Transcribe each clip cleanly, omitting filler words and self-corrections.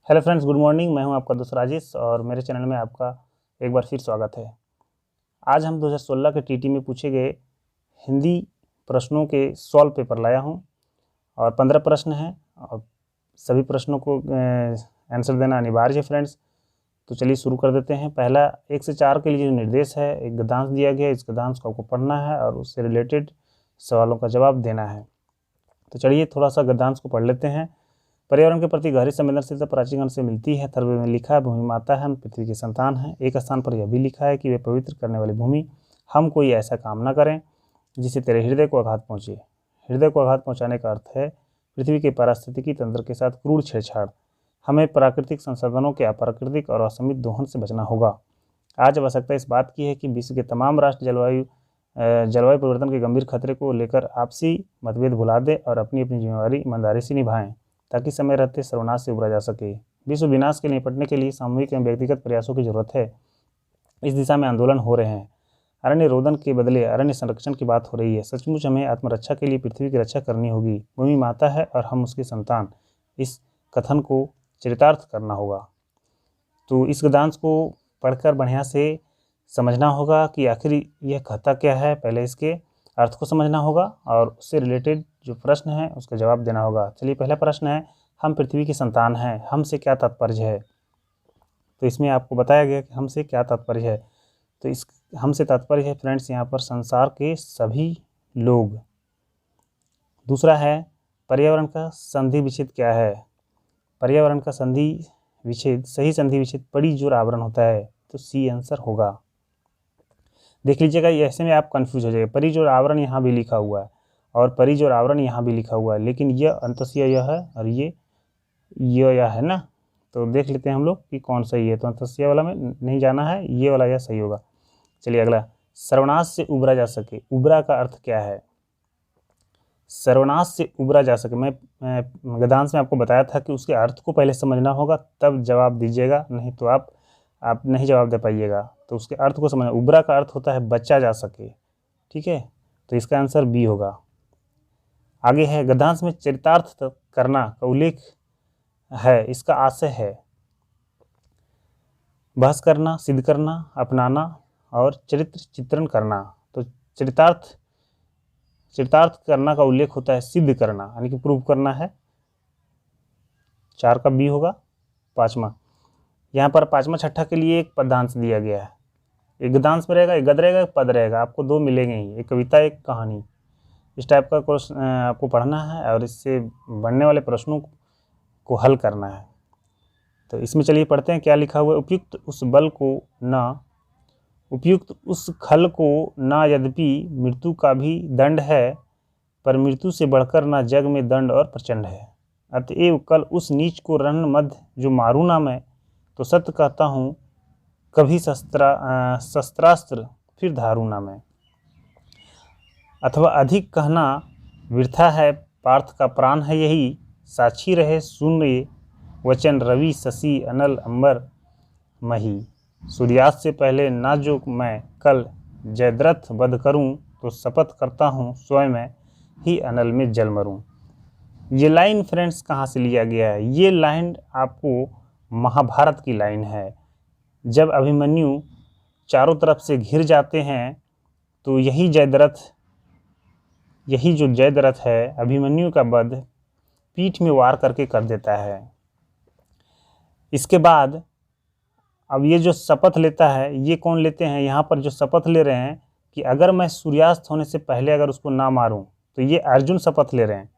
Hello friends, good morning. मैं हूं आपका दोस्त राजेश और मेरे चैनल में आपका एक बार फिर स्वागत है। आज हम 2016 के टीटी में पूछे गए हिंदी प्रश्नों के सॉल्व पेपर लाया हूं और 15 प्रश्न हैं और सभी प्रश्नों को आंसर देना अनिवार्य है फ्रेंड्स। तो चलिए शुरू कर देते हैं। पहला 1 से 4 के लिए जो निर्देश है, एक गद्यांश दिया गया है। इस गद्यांश को आपको पढ़ना है और उससे रिलेटेड सवालों का जवाब देना है। तो चलिए थोड़ा सा गद्यांश को पढ़ लेते हैं। पर्यावरण के प्रति गहरी संवेदनशीलता प्राचीन काल से मिलती है। थर्वे में लिखा है, भूमि माता है, हम पृथ्वी की संतान हैं। एक स्थान पर यह भी लिखा है कि वे पवित्र करने वाली भूमि, हम कोई ऐसा काम न करें जिससे तेरे हृदय को आघात पहुँचे। हृदय को आघात पहुँचाने का अर्थ है पृथ्वी के पारिस्थितिकी तंत्र के साथ क्रूर छेड़छाड़। हमें प्राकृतिक संसाधनों के अप्राकृतिक और असीमित दोहन से बचना होगा। आज आवश्यकता इस बात की है कि विश्व के तमाम राष्ट्र जलवायु परिवर्तन के गंभीर खतरे को लेकर आपसी मतभेद भुला दें और अपनी अपनी जिम्मेदारी ईमानदारी से निभाएं, ताकि समय रहते सर्वनाश से उबरा जा सके। विश्व विनाश के निपटने के लिए सामूहिक एवं व्यक्तिगत प्रयासों की जरूरत है। इस दिशा में आंदोलन हो रहे हैं। अरण्य रोदन के बदले अरण्य संरक्षण की बात हो रही है। सचमुच हमें आत्मरक्षा के लिए पृथ्वी की रक्षा करनी होगी। भूमि माता है और हम उसकी संतान। इस कथन को चरितार्थ करना होगा। तो इस गद्यांश को पढ़कर बढ़िया से समझना होगा कि आखिर यह कहता क्या है। पहले इसके अर्थ को समझना होगा और उससे रिलेटेड जो प्रश्न है उसका जवाब देना होगा। चलिए, पहला प्रश्न है, हम पृथ्वी की संतान हैं, हमसे क्या तात्पर्य है। तो इसमें आपको बताया गया कि हमसे क्या तात्पर्य है। तो इस हमसे तात्पर्य है फ्रेंड्स यहाँ पर संसार के सभी लोग। दूसरा है, पर्यावरण का संधि विच्छेद क्या है। पर्यावरण का संधि विच्छेद, सही संधि विच्छेद परिजोर आवरण होता है। तो सी आंसर होगा। देख लीजिएगा, ऐसे में आप कंफ्यूज हो जाएगा। परिजोर आवरण यहाँ भी लिखा हुआ है और परिजोर आवरण यहाँ भी लिखा हुआ है, लेकिन यह अंतस्या यह है और ये यह है ना। तो देख लेते हैं हम लोग कि कौन सही है। तो अंतस्या वाला में नहीं जाना है, ये वाला यह सही होगा। चलिए अगला, सर्वनाश से उबरा जा सके। उबरा का अर्थ क्या है। सर्वनाश से उबरा जा सके, मैं गद्यांश में आपको बताया था कि उसके अर्थ को पहले समझना होगा तब जवाब दीजिएगा, नहीं तो आप नहीं जवाब दे पाइएगा। तो उसके अर्थ को समझना। उबरा का अर्थ होता है बचा जा सके, ठीक है। तो इसका आंसर बी होगा। आगे है, गद्यांश में चरितार्थ करना का उल्लेख है, इसका आशय है बहस करना, सिद्ध करना, अपनाना और चरित्र चित्रण करना। तो चरितार्थ करना का उल्लेख होता है सिद्ध करना, यानी कि प्रूव करना है। 4 का बी होगा। 5वां, यहाँ पर 5वां छठा के लिए एक पद्यांश दिया गया है। एक गद्यांश में रहेगा, एक गद्य रहेगा, एक पद रहेगा। आपको 2 मिलेंगे ही, एक कविता एक कहानी। इस टाइप का क्वेश्चन आपको पढ़ना है और इससे बनने वाले प्रश्नों को हल करना है। तो इसमें चलिए पढ़ते हैं क्या लिखा हुआ है। उपयुक्त उस बल को न, उपयुक्त उस खल को न, यद्यपि मृत्यु का भी दंड है, पर मृत्यु से बढ़कर न जग में दंड और प्रचंड है। अतएव कल उस नीच को रण मध्य जो मारू ना मैं, तो सत्य कहता हूँ कभी शस्त्रास्त्र फिर धारू ना मैं। अथवा अधिक कहना वृथा है, पार्थ का प्राण है यही, साक्षी रहे शून्य वचन रवि शशि अनल अंबर मही। सूर्यास्त से पहले ना जो मैं कल जयद्रथ वध करूं, तो शपथ करता हूं स्वयं ही अनल में जल मरूं। ये लाइन फ्रेंड्स कहाँ से लिया गया है। ये लाइन आपको महाभारत की लाइन है। जब अभिमन्यु चारों तरफ से घिर जाते हैं तो यही जो जयद्रथ है अभिमन्यु का वध पीठ में वार करके कर देता है। इसके बाद अब ये जो शपथ लेता है, ये कौन लेते हैं। यहाँ पर जो शपथ ले रहे हैं कि अगर मैं सूर्यास्त होने से पहले अगर उसको ना मारूं, तो ये अर्जुन शपथ ले रहे हैं।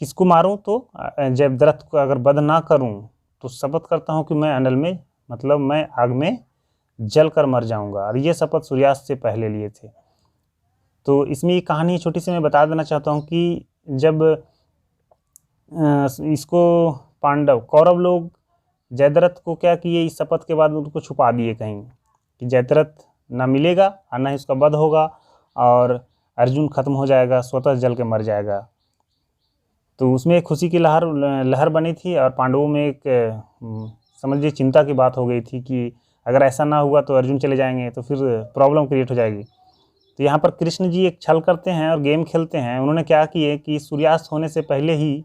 किसको मारूं, तो जयद्रथ को अगर वध ना करूं, तो शपथ करता हूं कि मैं अनल में, मतलब मैं आग में जल कर मर जाऊंगा। और ये शपथ सूर्यास्त से पहले लिए थे। तो इसमें ये कहानी छोटी सी मैं बता देना चाहता हूँ कि जब इसको पांडव कौरव लोग जयद्रथ को क्या किए, इस शपथ के बाद उनको छुपा दिए कहीं कि जयद्रथ ना मिलेगा और ना ही उसका वध होगा और अर्जुन खत्म हो जाएगा, स्वतः जल के मर जाएगा। तो उसमें एक खुशी की लहर बनी थी और पांडवों में एक समझिए चिंता की बात हो गई थी कि अगर ऐसा ना हुआ तो अर्जुन चले जाएंगे, तो फिर प्रॉब्लम क्रिएट हो जाएगी। तो यहाँ पर कृष्ण जी एक छल करते हैं और गेम खेलते हैं। उन्होंने क्या किए कि सूर्यास्त होने से पहले ही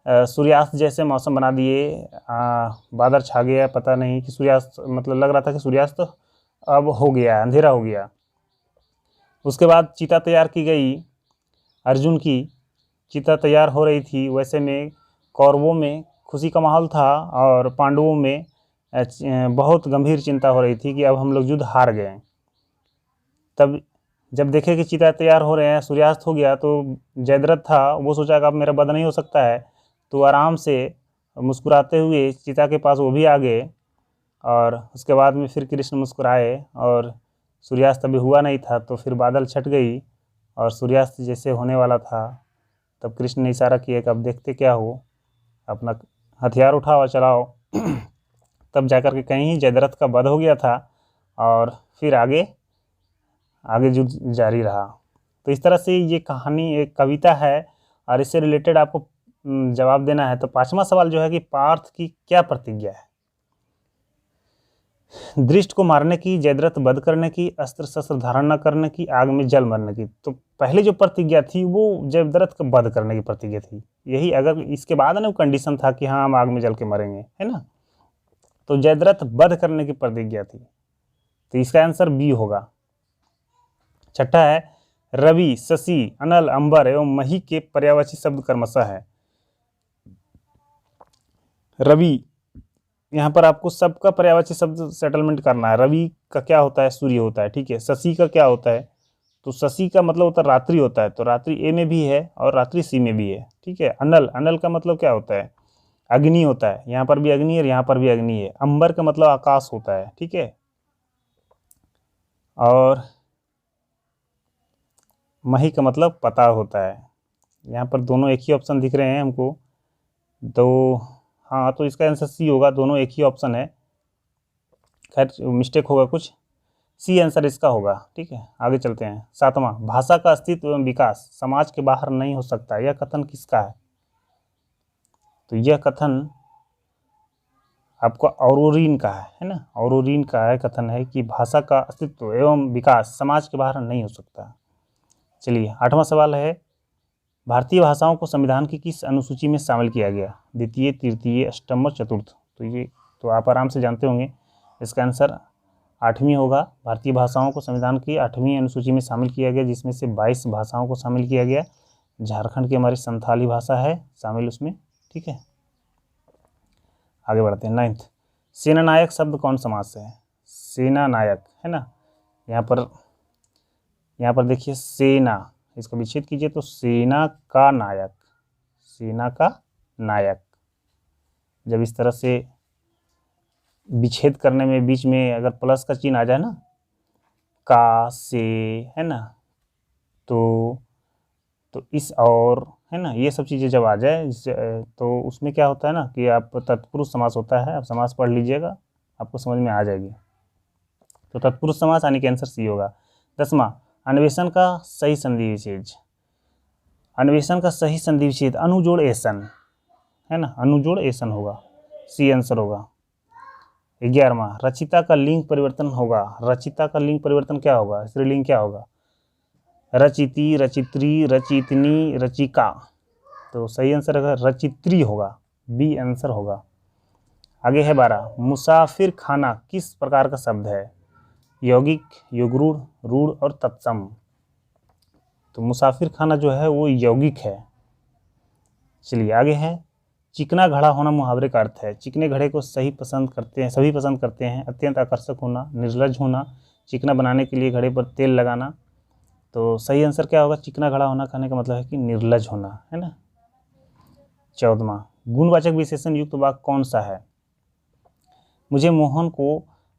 सूर्यास्त जैसे मौसम बना दिए, बादल छा गया, पता नहीं कि सूर्यास्त, मतलब लग रहा था कि सूर्यास्त अब हो गया, अंधेरा हो गया। उसके बाद चिता तैयार की गई, अर्जुन की चिता तैयार हो रही थी। वैसे में कौरवों में खुशी का माहौल था और पांडवों में बहुत गंभीर चिंता हो रही थी कि अब हम लोग युद्ध हार गए। तब जब देखे कि चिता तैयार हो रहे हैं, सूर्यास्त हो गया, तो जयद्रथ था, वो सोचा कि अब मेरा वध नहीं हो सकता है, तो आराम से मुस्कुराते हुए चिता के पास वो भी आ गए। और उसके बाद में फिर कृष्ण मुस्कुराए और सूर्यास्त अभी हुआ नहीं था, तो फिर बादल छट गई और सूर्यास्त जैसे होने वाला था, तब कृष्ण ने इशारा किया कि अब देखते क्या हो, अपना हथियार उठाओ और चलाओ। तब जाकर के कहीं जयद्रथ का वध हो गया था और फिर आगे युद्ध जारी रहा। तो इस तरह से ये कहानी एक कविता है और इससे रिलेटेड आपको जवाब देना है। तो 5वां सवाल जो है कि पार्थ की क्या प्रतिज्ञा है? दृष्ट को मारने की, जयद्रथ वध करने की, अस्त्र शस्त्र धारण न करने की, आग में जल मरने की। तो पहले जो प्रतिज्ञा थी वो जयद्रथ का वध करने की प्रतिज्ञा थी। यही अगर इसके बाद ना कंडीशन था कि हाँ हम आग में जल के मरेंगे, है ना, तो जयद्रथ वध करने की प्रतिज्ञा थी। तो इसका आंसर बी होगा। छठा है, रवि, शशि, अनल, अंबर एवं मही के पर्यायवाची शब्द क्रमशः है। रवि, यहाँ पर आपको सबका पर्यायवाची शब्द सेटलमेंट करना है। रवि का क्या होता है? सूर्य होता है, ठीक है। शशि का क्या होता है? तो शशि का मतलब होता है रात्रि होता है, तो रात्रि ए में भी है और रात्रि सी में भी है, ठीक है। अनल, अनल का मतलब क्या होता है? अग्नि होता है, यहाँ पर भी अग्नि है और यहाँ पर भी अग्नि है। अंबर का मतलब आकाश होता है, ठीक है। और मही का मतलब पता होता है। यहाँ पर दोनों एक ही ऑप्शन दिख रहे हैं हमको, तो हाँ, तो इसका आंसर सी होगा, दोनों एक ही ऑप्शन है। खैर मिस्टेक होगा कुछ, सी आंसर इसका होगा, ठीक है। आगे चलते हैं। 7वां, भाषा का अस्तित्व एवं विकास समाज के बाहर नहीं हो सकता, यह कथन किसका है? तो यह कथन आपका ऑरोरीन का है ना। ऑरोरीन का है कथन है कि भाषा का अस्तित्व एवं विकास समाज के बाहर नहीं हो सकता। चलिए 8वां सवाल है, भारतीय भाषाओं को संविधान की किस अनुसूची में शामिल किया गया? द्वितीय, तृतीय, अष्टम और चतुर्थ। तो आप आराम से जानते होंगे, इसका आंसर 8वीं होगा। भारतीय भाषाओं को संविधान की 8वीं अनुसूची में शामिल किया गया, जिसमें से 22 भाषाओं को शामिल किया गया। झारखंड की हमारी संथाली भाषा है शामिल उसमें, ठीक है। आगे बढ़ते हैं। 9th, सेना नायक शब्द कौन समास से है? सेना नायक, है ना। यहाँ पर देखिए सेना, इसको विच्छेद कीजिए तो सेना का नायक, सेना का नायक। जब इस तरह से विच्छेद करने में बीच में अगर प्लस का चिन्ह आ जाए ना, का से, है ना, तो इस और, है ना, ये सब चीज़ें जब आ जाए तो उसमें क्या होता है ना कि आप तत्पुरुष समास होता है। आप समास पढ़ लीजिएगा, आपको समझ में आ जाएगी। तो तत्पुरुष समास यानी कि आंसर सी होगा। 10वां, अन्वेषण का सही संधि विच्छेद। अन्वेषण का सही संधि विच्छेद अनुजोड़ एसन, है ना, अनुजोड़ एसन होगा, सी आंसर होगा। 11वां, रचिता का लिंग परिवर्तन होगा। रचिता का लिंग परिवर्तन क्या होगा? स्त्रीलिंग क्या होगा? रचिती, रचित्री, रचितनी, रचिका। तो सही आंसर अगर रचित्री होगा, बी आंसर होगा। आगे है 12, मुसाफिर खाना किस प्रकार का शब्द है? यौगिक, युगरूढ़, रूढ़ और तत्सम। तो मुसाफिर खाना जो है वो यौगिक है। चलिए आगे है, चिकना घड़ा होना मुहावरे का अर्थ है। चिकने घड़े को सभी पसंद करते हैं। अत्यंत आकर्षक होना, निर्लज होना, चिकना बनाने के लिए घड़े पर तेल लगाना। तो सही आंसर क्या होगा? चिकना घड़ा होना कहने का मतलब है कि निर्लज होना, है ना। 14वां, गुणवाचक विशेषण युक्त वाक्य कौन सा है? मुझे मोहन को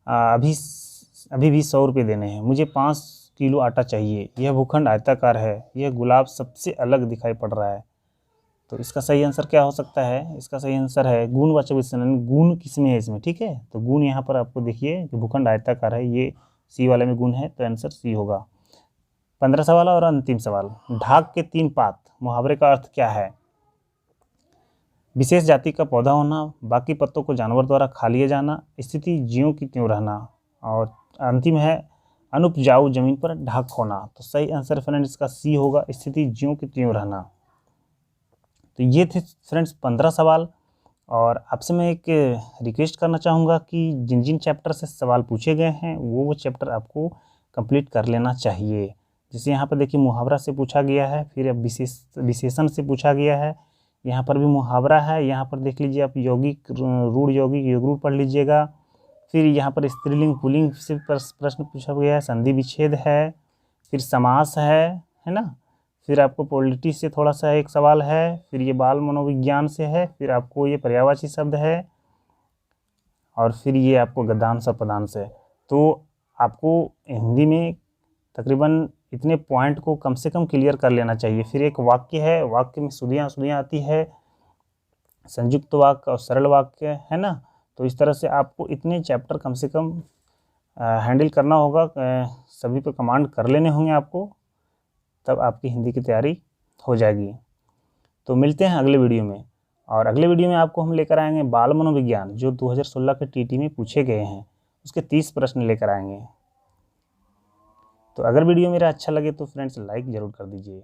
अभी भी 100 रुपये देने हैं। मुझे 5 किलो आटा चाहिए। यह भूखंड आयताकार है। यह गुलाब सबसे अलग दिखाई पड़ रहा है। तो इसका सही आंसर क्या हो सकता है? इसका सही आंसर है गुणवाचक विशेषण। गुण किसमें है इसमें, ठीक है। तो गुण यहाँ पर आपको देखिए कि भूखंड आयताकार है, ये सी वाले में गुण है, तो आंसर सी होगा। 15 सवाल और अंतिम सवाल, ढाक के 3 पात मुहावरे का अर्थ क्या है? विशेष जाति का पौधा होना, बाकी पत्तों को जानवर द्वारा खा लिया जाना, स्थिति ज्यों की त्यों रहना, और अंतिम है अनुपजाऊ जमीन पर ढाक होना। तो सही आंसर फ्रेंड इसका सी होगा, स्थिति ज्यों की त्यों रहना। तो ये थे फ्रेंड्स 15 सवाल। और आपसे मैं एक रिक्वेस्ट करना चाहूँगा कि जिन जिन चैप्टर से सवाल पूछे गए हैं वो चैप्टर आपको कंप्लीट कर लेना चाहिए। जैसे यहाँ पर देखिए मुहावरा से पूछा गया है, फिर अब विशेषण से पूछा गया है, यहाँ पर भी मुहावरा है। यहाँ पर देख लीजिए आप यौगिक रूढ़ यौगिक योग रूढ़ पढ़ लीजिएगा। फिर यहाँ पर स्त्रीलिंग पुल्लिंग से प्रश्न पूछा गया है, संधि विच्छेद है, फिर समास है ना। फिर आपको पॉलिटी से थोड़ा सा एक सवाल है, फिर ये बाल मनोविज्ञान से है, फिर आपको ये पर्यायवाची शब्द है, और फिर ये आपको गद्यांश और पदांश से। तो आपको हिंदी में तकरीबन इतने पॉइंट को कम से कम क्लियर कर लेना चाहिए। फिर एक वाक्य है, वाक्य में सुधियाँ आती है, संयुक्त वाक्य और सरल वाक्य है ना। तो इस तरह से आपको इतने चैप्टर कम से कम हैंडल करना होगा, सभी पर कमांड कर लेने होंगे आपको, तब आपकी हिंदी की तैयारी हो जाएगी। तो मिलते हैं अगले वीडियो में, और अगले वीडियो में आपको हम लेकर आएंगे बाल मनोविज्ञान जो 2016 के टीटी में पूछे गए हैं, उसके 30 प्रश्न लेकर आएंगे। तो अगर वीडियो मेरा अच्छा लगे तो फ्रेंड्स लाइक ज़रूर कर दीजिए।